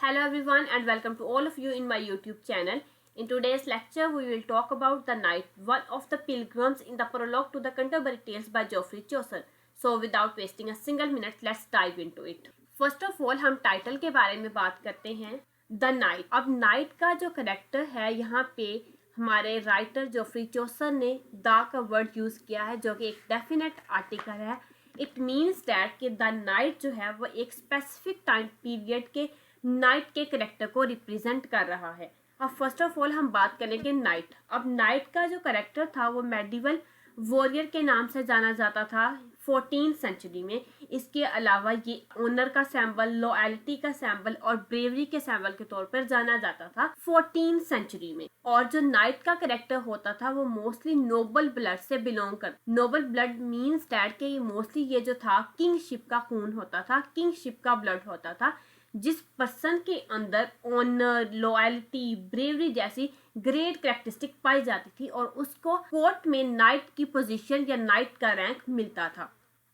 Hello everyone and welcome to all of you in my YouTube channel. In today's lecture we will talk about the Knight, one of the pilgrims in the prologue to the Canterbury Tales by Geoffrey Chaucer. So without wasting a single minute, let's dive into it. First of all हम title के बारे में बात करते हैं, the night. अब night का जो करेक्टर है यहाँ पे हमारे राइटर जोफ्री चौसर ने द का वर्ड यूज किया है जो कि एक डेफिनेट आर्टिकल है. इट मीन्स दैट कि द नाइट जो है वो एक स्पेसिफिक टाइम पीरियड के नाइट के करेक्टर को रिप्रेजेंट कर रहा है. अब फर्स्ट ऑफ ऑल हम बात करेंगे नाइट. अब नाइट का जो करेक्टर था वो मेडिवल वॉरियर के नाम से जाना जाता था 14th सेंचुरी में. इसके अलावा ये ऑनर का सैम्बल, लॉयल्टी का सैम्बल और ब्रेवरी के सैम्बल के तौर पर जाना जाता था 14th सेंचुरी में. और जो नाइट का करेक्टर होता था वो मोस्टली नोबल ब्लड से बिलोंग कर. नोबल ब्लड मीन्स डैट के ये मोस्टली ये जो था किंगशिप का खून होता था, किंगशिप का ब्लड होता था. जिस पर्सन के अंदर ऑनर, लॉयल्टी, ब्रेवरी जैसी ग्रेट कैरेक्टरिस्टिक पाई जाती थी और उसको कोर्ट में नाइट की पोजीशन या नाइट का रैंक मिलता था.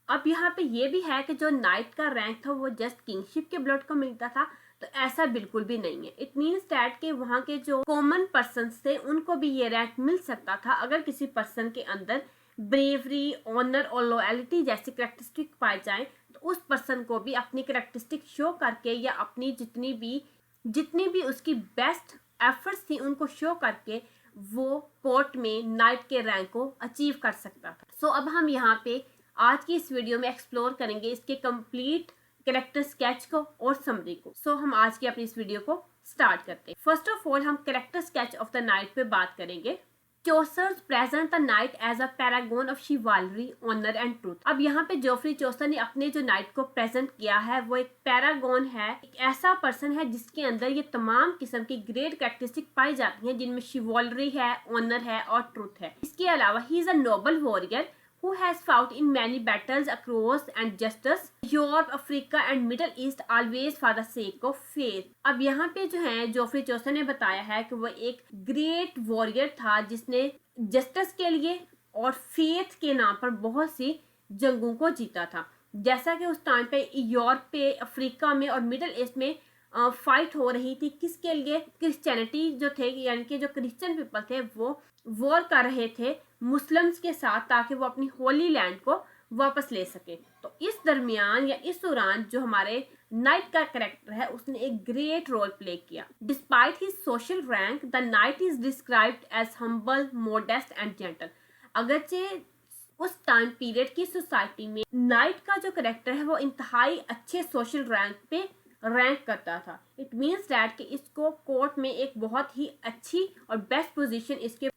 अब यहाँ पे ये भी है कि जो नाइट का रैंक था वो जस्ट किंगशिप के ब्लड को मिलता था, तो ऐसा बिल्कुल भी नहीं है. इट मीन्स दैट के वहाँ के जो कॉमन पर्सन थे उनको भी ये रैंक मिल सकता था अगर किसी पर्सन के अंदर ब्रेवरी, ऑनर और लॉयल्टी जैसी कैरेक्टरिस्टिक पाए जाएं, तो उस पर्सन को भी अपनी कैरेक्टरिस्टिक शो करके या अपनी जितनी भी उसकी बेस्ट एफर्ट्स थी उनको शो करके वो कोर्ट में नाइट के रैंक को अचीव कर सकता था. सो अब हम यहाँ पे आज की इस वीडियो में एक्सप्लोर करेंगे इसके कंप्लीट कैरेक्टर स्केच को और समरी को. सो हम आज की अपनी इस वीडियो को स्टार्ट करते हैं. फर्स्ट ऑफ ऑल हम character sketch of the knight पे बात करेंगे. Chaucer presents the knight as a paragon of chivalry, honour and truth. अब यहाँ पे जोफ्री चौसर ने अपने जो नाइट को प्रेजेंट किया है वो एक पैरागन है, एक ऐसा पर्सन है जिसके अंदर ये तमाम किस्म की ग्रेट कैरेक्टरिस्टिक पाई जाती हैं जिनमें शिवालरी है, ऑनर है और ट्रूथ है. इसके अलावा he is a Nobel warrior who has fought in many battles across and justice, Europe, Africa and Middle East, always for the sake of faith. अब यहाँ पे जो है जोफ्री चौसर ने बताया है कि वो एक ग्रेट वॉरियर था जिसने जस्टिस के लिए और फेथ के नाम पर बहुत सी जंगों को जीता था. जैसा कि उस टाइम पे यूरोप पे, अफ्रीका में और मिडल ईस्ट में फाइट हो रही थी. किसके लिए? क्रिश्चियनिटी जो थे यानी कि जो क्रिश्चियन पीपल थे वो वॉर कर रहे थे मुस्लिम्स के साथ ताकि वो अपनी होली लैंड को वापस ले सके. तो इस दरमियान या इस दौरान जो हमारे नाइट का कैरेक्टर है उसने एक ग्रेट रोल प्ले किया. Despite his social rank the knight is described as humble, modest and gentle. अगरचे उस टाइम पीरियड की सोसाइटी में नाइट का जो कैरेक्टर है वो इंतहाई अच्छे सोशल रैंक पे रैंक करता था. इट मीन्स दैट कि इसको कोर्ट में एक बहुत ही अच्छी और बेस्ट पोजीशन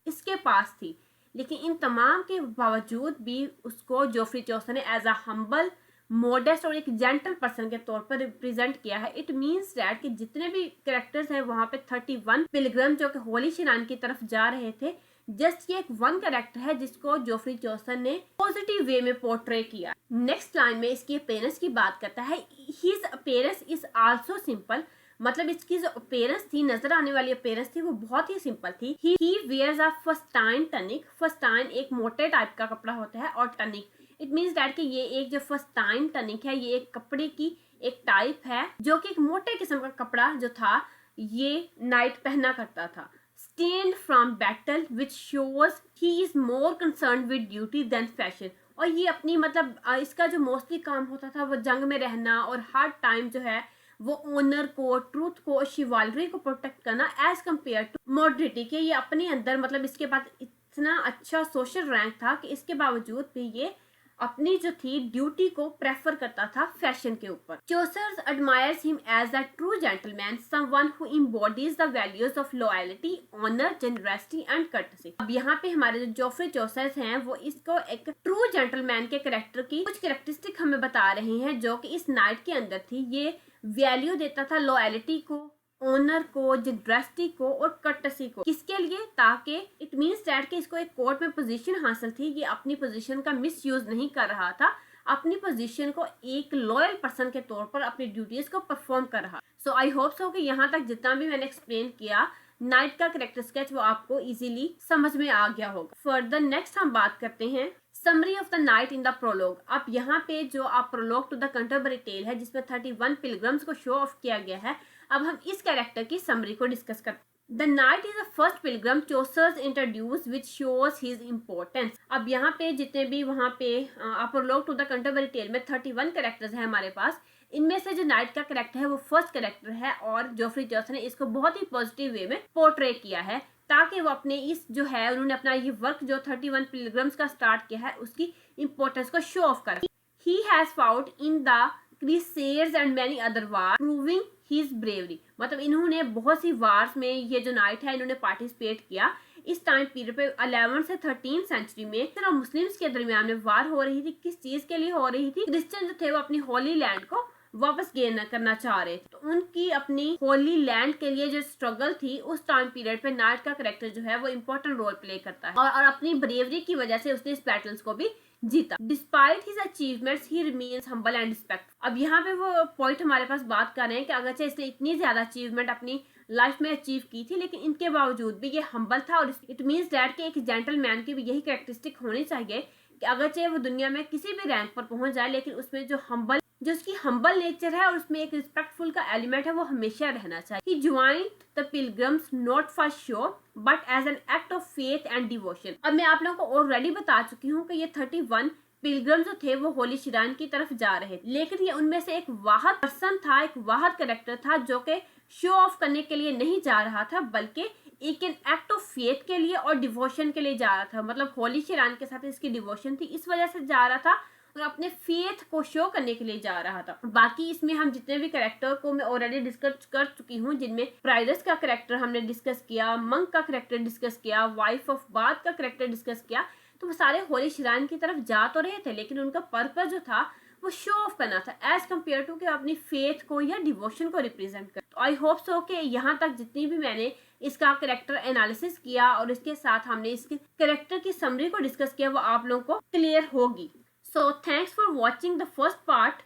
इसके पास थी. लेकिन इन तमाम के बावजूद भी उसको जोफ्री चौसर ने एज अ हम्बल, मोडेस्ट और एक जेंटल पर्सन के तौर पर रिप्रेजेंट किया है. इट मीन्स दैट कि जितने भी कैरेक्टर्स हैं वहाँ पे 31 पिलग्रम जो कि होली शिनान की तरफ जा रहे थे, जस्ट ये एक वन कैरेक्टर है जिसको जोफ्री चौसर ने पॉजिटिव वे में पोर्ट्रे किया. नेक्स्ट लाइन में इसकी अपीयरेंस की बात करता है. His appearance is also simple. मतलब इसकी जो अपीयरेंस थी, नजर आने वाली अपीयरेंस थी, वो बहुत ही सिंपल थी. ही वेयर्स अ फस्टाइन टनिक. फस्टाइन एक मोटे टाइप का कपड़ा होता है और टनिक इट मीन्स दैट कि ये एक जो फस्टाइन टनिक है ये एक कपड़े की एक टाइप है जो कि एक मोटे किस्म का कपड़ा जो था ये नाइट पहना करता था. Stained from battle which shows he is more concerned with duty than fashion. और ये अपनी मतलब इसका जो मोस्टली काम होता था वो जंग में रहना और हर टाइम जो है वो ऑनर को, ट्रूथ को, शिवालरी को प्रोटेक्ट करना एज कम्पेयर टू मॉडर्निटी के. ये अपने अंदर मतलब इसके पास इतना अच्छा सोशल रैंक था कि इसके बावजूद भी ये अपनी जो थी ड्यूटी को प्रेफर करता था फैशन के ऊपर. चौसर admires him as a true gentleman, someone who embodies the values of loyalty, honor, generosity and courtesy. अब यहाँ पे हमारे जो जोफ्री चौसर हैं वो इसको एक ट्रू जेंटलमैन के कैरेक्टर की कुछ कैरेक्टरिस्टिक हमें बता रहे हैं जो कि इस नाइट के अंदर थी. ये वैल्यू देता था लॉयल्टी को, ऑनर को, जनरसिटी को और कर्टसी को. किसके लिए? ताकि इट मीन्स दैट कि इसको एक कोर्ट में पोजीशन हासिल थी. ये अपनी पोजीशन का मिसयूज नहीं कर रहा था, अपनी पोजीशन को एक लॉयल पर्सन के तौर पर अपनी ड्यूटीज को परफॉर्म कर रहा. सो आई होप सो कि यहाँ तक जितना भी मैंने एक्सप्लेन किया नाइट का कैरेक्टर स्केच वो आपको इजीली समझ में आ गया होगा. फर्दर नेक्स्ट हम बात करते हैं summary of the knight in the prologue. अब यहाँ पे जो आप prologue to the Canterbury tale है जिसमें 31 पिलग्रम्स को शो ऑफ किया गया है, अब हम इस कैरेक्टर की समरी को डिस्कस करते हैं। The Knight is the first pilgrim Chaucer's introduced which shows his importance. अब यहाँ पे जितने भी वहाँ पे prologue to the contemporary tale में 31 कैरेक्टर्स हैं हमारे पास। इनमें से जो नाइट का कैरेक्टर है वो फर्स्ट कैरेक्टर है और जोफ्री चॉसर ने इसको बहुत ही पॉजिटिव वे में पोर्ट्रे किया है ताकि वो अपने इस जो है उन्होंने अपना ये वर्क जो 31 पिलग्रिम्स का स्टार्ट किया है उसकी इंपॉर्टेंस को शो ऑफ कर। He has fought in the Crusades and many other wars, proving his bravery. मतलब इन्होंने बहुत सी वार्स में ये जो नाइट है इन्होंने पार्टिसिपेट किया। इस टाइम पीरियड पे 11 से 13 सेंचुरी में सिर्फ मुस्लिम्स के दरमियान में वार हो रही थी। किस चीज के लिए हो रही थी? क्रिश्चियन जो थे वो अपनी होली लैंड को वापस गेन करना चाह रहे थे, तो उनकी अपनी होली लैंड के लिए जो स्ट्रगल थी उस टाइम पीरियड पे नाइट का कैरेक्टर जो है वो इम्पोर्टेंट रोल प्ले करता है और अपनी ब्रेवरी की वजह से उसने इस बैटल्स को भी जीता। Despite his achievements he remains humble and respect. अब यहाँ पे वो पॉइंट हमारे पास बात कर रहे हैं कि अगरचे इसने इतनी ज्यादा अचीवमेंट अपनी लाइफ में अचीव की थी लेकिन इनके बावजूद भी ये हम्बल था और इट मीन्स दैट कि एक जेंटलमैन की भी यही कैरेक्टरिस्टिक होनी चाहिए कि अगरचे वो दुनिया में किसी भी रैंक पर पहुंच जाए लेकिन उसमें जो उसकी हम्बल नेचर है और उसमें एक रिस्पेक्टफुल का एलिमेंट है वो हमेशा रहना चाहिए। He joined the pilgrims not for show but as an act of faith and devotion. अब मैं आप लोगों को ऑलरेडी बता चुकी हूँ कि ये 31 पिलग्रिम जो थे वो होली श्राइन की तरफ जा रहे थे लेकिन ये उनमें से एक वाहद पर्सन था, एक वाहद कैरेक्टर था जो कि शो ऑफ करने के लिए नहीं जा रहा था बल्कि एक एक्ट ऑफ फेथ के लिए और डिवोशन के लिए जा रहा था। मतलब होली श्राइन के साथ इसकी डिवोशन थी, इस वजह से जा रहा था और अपने फेथ को शो करने के लिए जा रहा था। बाकी इसमें हम जितने भी कैरेक्टर को मैं ऑलरेडी डिस्कस कर चुकी हूँ जिनमें प्राइडस का कैरेक्टर हमने डिस्कस किया, मंक का कैरेक्टर डिस्कस किया, वाइफ ऑफ बाथ का कैरेक्टर डिस्कस किया, तो वो सारे होली श्राइन की तरफ जा तो रहे थे लेकिन उनका पर्पस जो था वो शो ऑफ करना था एज कम्पेयर टू कि अपनी फेथ को या डिवोशन को रिप्रेजेंट कर। तो आई होप सो कि यहाँ तक जितनी भी मैंने इसका कैरेक्टर एनालिसिस किया और इसके साथ हमने इसके कैरेक्टर की समरी को डिस्कस किया वो आप लोगों को क्लियर होगी। So thanks for watching the first part.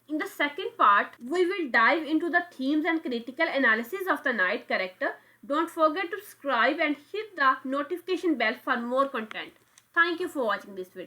In the second part, we will dive into the themes and critical analysis of the Knight character. Don't forget to subscribe and hit the notification bell for more content. Thank you for watching this video.